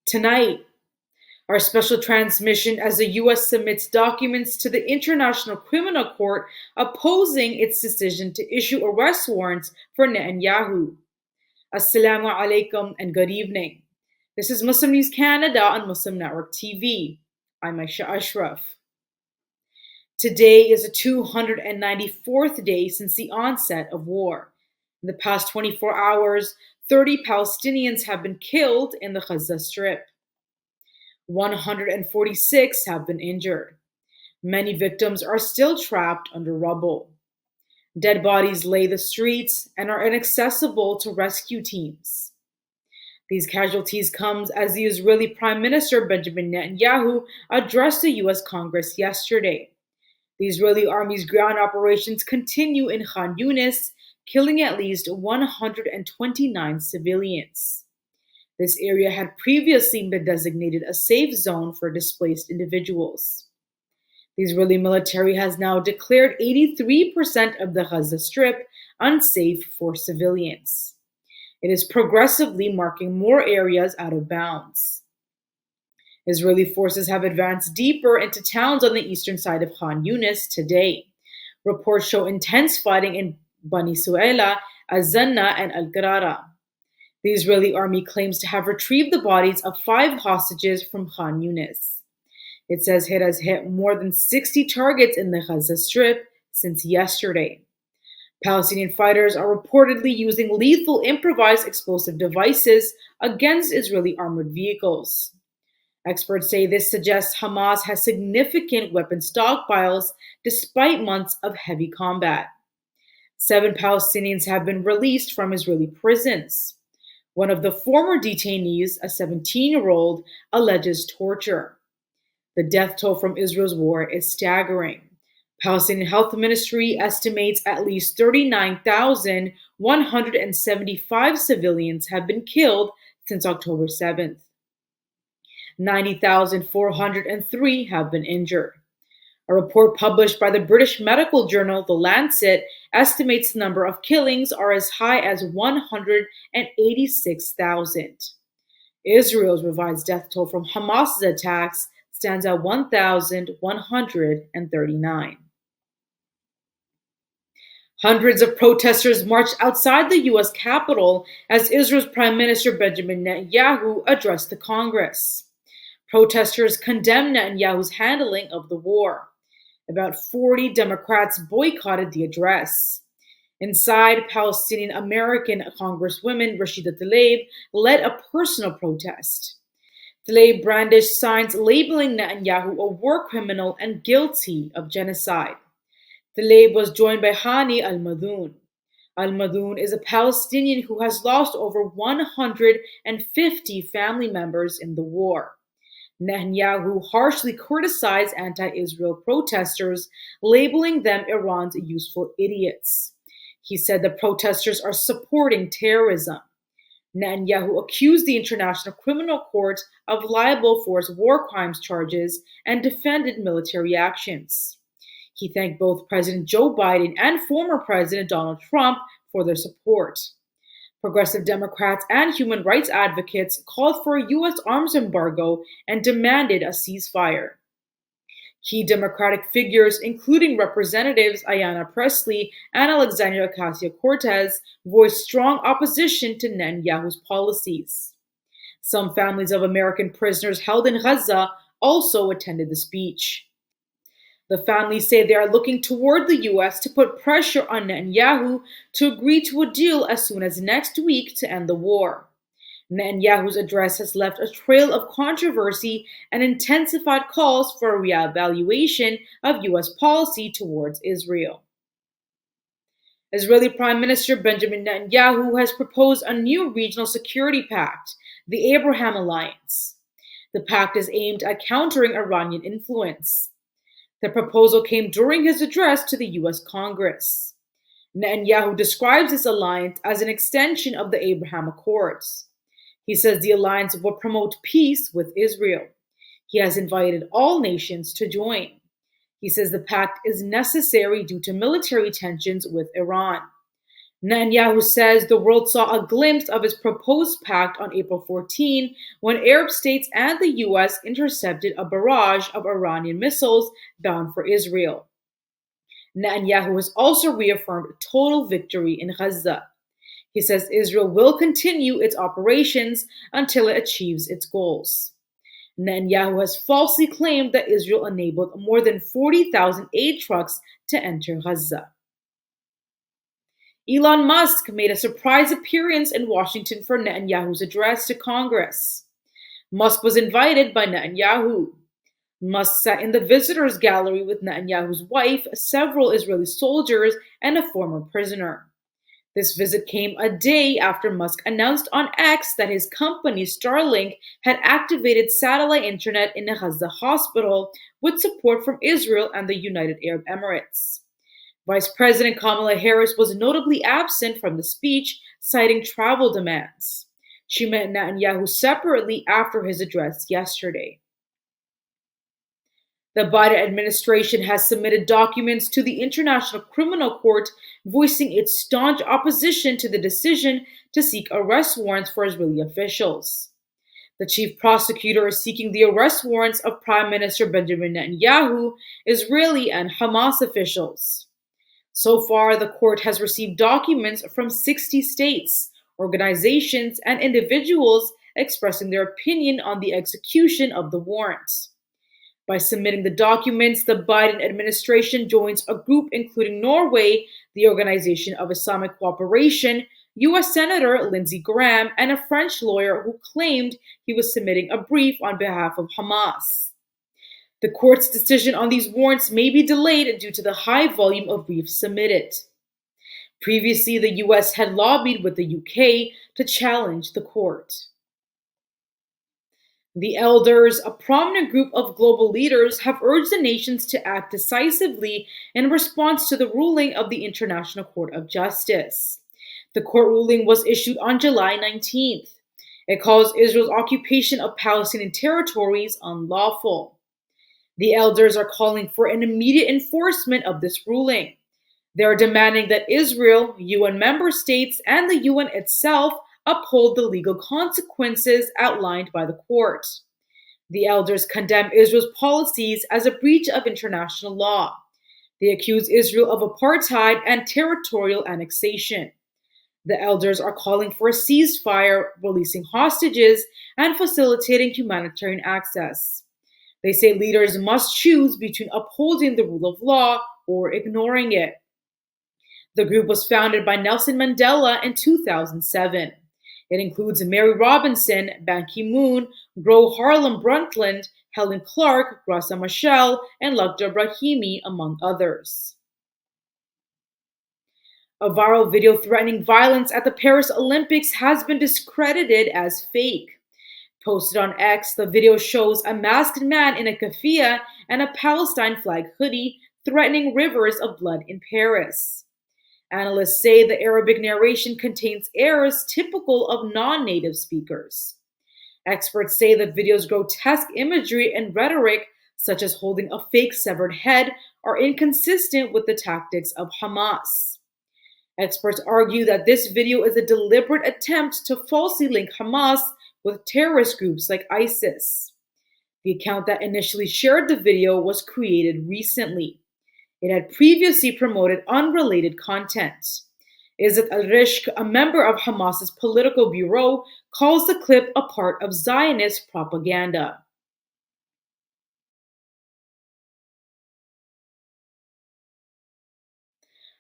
Tonight, our special transmission as the U.S. submits documents to the International Criminal Court opposing its decision to issue arrest warrants for Netanyahu. Assalamu alaikum and good evening. This is Muslim News Canada on Muslim Network TV. I'm Aisha Ashraf. Today is the 294th day since the onset of war. In the past 24 hours, 30 Palestinians have been killed in the Gaza Strip. 146 have been injured. Many victims are still trapped under rubble. Dead bodies lay the streets and are inaccessible to rescue teams. These casualties come as the Israeli Prime Minister Benjamin Netanyahu addressed the U.S. Congress yesterday. The Israeli army's ground operations continue in Khan Yunis, killing at least 129 civilians. This area had previously been designated a safe zone for displaced individuals. The Israeli military has now declared 83% of the Gaza Strip unsafe for civilians. It is progressively marking more areas out of bounds. Israeli forces have advanced deeper into towns on the eastern side of Khan Yunis today. Reports show intense fighting in Bani Suela, Azanna, and Al-Qarara. The Israeli army claims to have retrieved the bodies of 5 hostages from Khan Yunis. It says it has hit more than 60 targets in the Gaza Strip since yesterday. Palestinian fighters are reportedly using lethal improvised explosive devices against Israeli armored vehicles. Experts say this suggests Hamas has significant weapon stockpiles despite months of heavy combat. 7 Palestinians have been released from Israeli prisons. One of the former detainees, a 17-year-old, alleges torture. The death toll from Israel's war is staggering. Palestinian Health Ministry estimates at least 39,175 civilians have been killed since October 7th. 90,403 have been injured. A report published by the British medical journal The Lancet estimates the number of killings are as high as 186,000. Israel's revised death toll from Hamas's attacks stands at 1,139. Hundreds of protesters marched outside the U.S. Capitol as Israel's Prime Minister Benjamin Netanyahu addressed the Congress. Protesters condemned Netanyahu's handling of the war. About 40 Democrats boycotted the address. Inside, Palestinian American Congresswoman Rashida Tlaib led a personal protest. Tlaib brandished signs labeling Netanyahu a war criminal and guilty of genocide. Tlaib was joined by Hani al-Madhoun. Al-Madhoun is a Palestinian who has lost over 150 family members in the war. Netanyahu harshly criticized anti-Israel protesters, labeling them Iran's useful idiots. He said the protesters are supporting terrorism. Netanyahu accused the International Criminal Court of liable for its war crimes charges and defended military actions. He thanked both President Joe Biden and former President Donald Trump for their support. Progressive Democrats and human rights advocates called for a U.S. arms embargo and demanded a ceasefire. Key Democratic figures, including Representatives Ayanna Pressley and Alexandria Ocasio-Cortez, voiced strong opposition to Netanyahu's policies. Some families of American prisoners held in Gaza also attended the speech. The families say they are looking toward the U.S. to put pressure on Netanyahu to agree to a deal as soon as next week to end the war. Netanyahu's address has left a trail of controversy and intensified calls for a reevaluation of U.S. policy towards Israel. Israeli Prime Minister Benjamin Netanyahu has proposed a new regional security pact, the Abraham Alliance. The pact is aimed at countering Iranian influence. The proposal came during his address to the U.S. Congress. Netanyahu describes this alliance as an extension of the Abraham Accords. He says the alliance will promote peace with Israel. He has invited all nations to join. He says the pact is necessary due to military tensions with Iran. Netanyahu says the world saw a glimpse of his proposed pact on April 14 when Arab states and the US intercepted a barrage of Iranian missiles bound for Israel. Netanyahu has also reaffirmed total victory in Gaza. He says Israel will continue its operations until it achieves its goals. Netanyahu has falsely claimed that Israel enabled more than 40,000 aid trucks to enter Gaza. Elon Musk made a surprise appearance in Washington for Netanyahu's address to Congress. Musk was invited by Netanyahu. Musk sat in the visitors' gallery with Netanyahu's wife, several Israeli soldiers, and a former prisoner. This visit came a day after Musk announced on X that his company Starlink had activated satellite internet in a Gaza hospital with support from Israel and the United Arab Emirates. Vice President Kamala Harris was notably absent from the speech, citing travel demands. She met Netanyahu separately after his address yesterday. The Biden administration has submitted documents to the International Criminal Court voicing its staunch opposition to the decision to seek arrest warrants for Israeli officials. The chief prosecutor is seeking the arrest warrants of Prime Minister Benjamin Netanyahu, Israeli, and Hamas officials. So far, the court has received documents from 60 states, organizations, and individuals expressing their opinion on the execution of the warrant. By submitting the documents, the Biden administration joins a group including Norway, the Organization of Islamic Cooperation, U.S. Senator Lindsey Graham, and a French lawyer who claimed he was submitting a brief on behalf of Hamas. The court's decision on these warrants may be delayed due to the high volume of briefs submitted. Previously, the U.S. had lobbied with the UK to challenge the court. The elders, a prominent group of global leaders, have urged the nations to act decisively in response to the ruling of the International Court of Justice. The court ruling was issued on July 19th. It calls Israel's occupation of Palestinian territories unlawful. The elders are calling for an immediate enforcement of this ruling. They are demanding that Israel, UN member states, and the UN itself uphold the legal consequences outlined by the court. The elders condemn Israel's policies as a breach of international law. They accuse Israel of apartheid and territorial annexation. The elders are calling for a ceasefire, releasing hostages, and facilitating humanitarian access. They say leaders must choose between upholding the rule of law or ignoring it. The group was founded by Nelson Mandela in 2007. It includes Mary Robinson, Ban Ki-moon, Gro Harlem Brundtland, Helen Clark, Graça Machel, and Lakhdar Brahimi, among others. A viral video threatening violence at the Paris Olympics has been discredited as fake. Posted on X, the video shows a masked man in a keffiyeh and a Palestine flag hoodie threatening rivers of blood in Paris. Analysts say the Arabic narration contains errors typical of non-native speakers. Experts say the video's grotesque imagery and rhetoric, such as holding a fake severed head, are inconsistent with the tactics of Hamas. Experts argue that this video is a deliberate attempt to falsely link Hamas with terrorist groups like ISIS. The account that initially shared the video was created recently. It had previously promoted unrelated content. Izzat al-Rishk, a member of Hamas's political bureau, calls the clip a part of Zionist propaganda.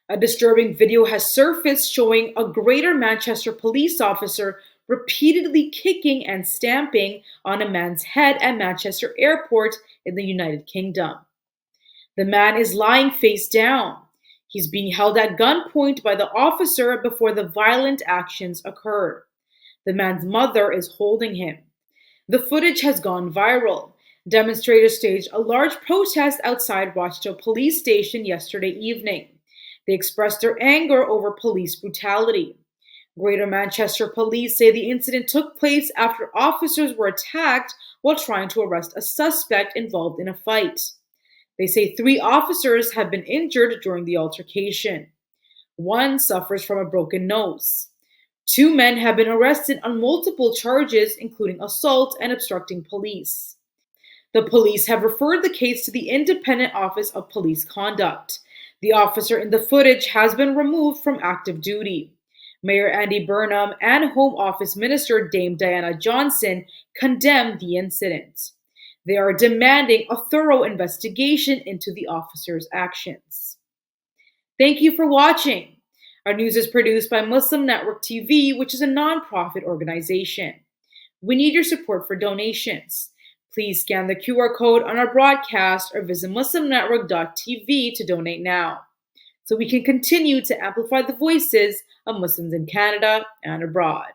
A disturbing video has surfaced showing a Greater Manchester police officer repeatedly kicking and stamping on a man's head at Manchester Airport in the United Kingdom. The man is lying face down. He's being held at gunpoint by the officer before the violent actions occurred. The man's mother is holding him. The footage has gone viral. Demonstrators staged a large protest outside Rochdale Police Station yesterday evening. They expressed their anger over police brutality. Greater Manchester Police say the incident took place after officers were attacked while trying to arrest a suspect involved in a fight. They say 3 officers have been injured during the altercation. One suffers from a broken nose. Two men have been arrested on multiple charges, including assault and obstructing police. The police have referred the case to the Independent Office of Police Conduct. The officer in the footage has been removed from active duty. Mayor Andy Burnham and Home Office Minister Dame Diana Johnson condemned the incident. They are demanding a thorough investigation into the officer's actions. Thank you for watching. Our news is produced by Muslim Network TV, which is a nonprofit organization. We need your support for donations. Please scan the QR code on our broadcast or visit muslimnetwork.tv to donate now, so we can continue to amplify the voices of Muslims in Canada and abroad.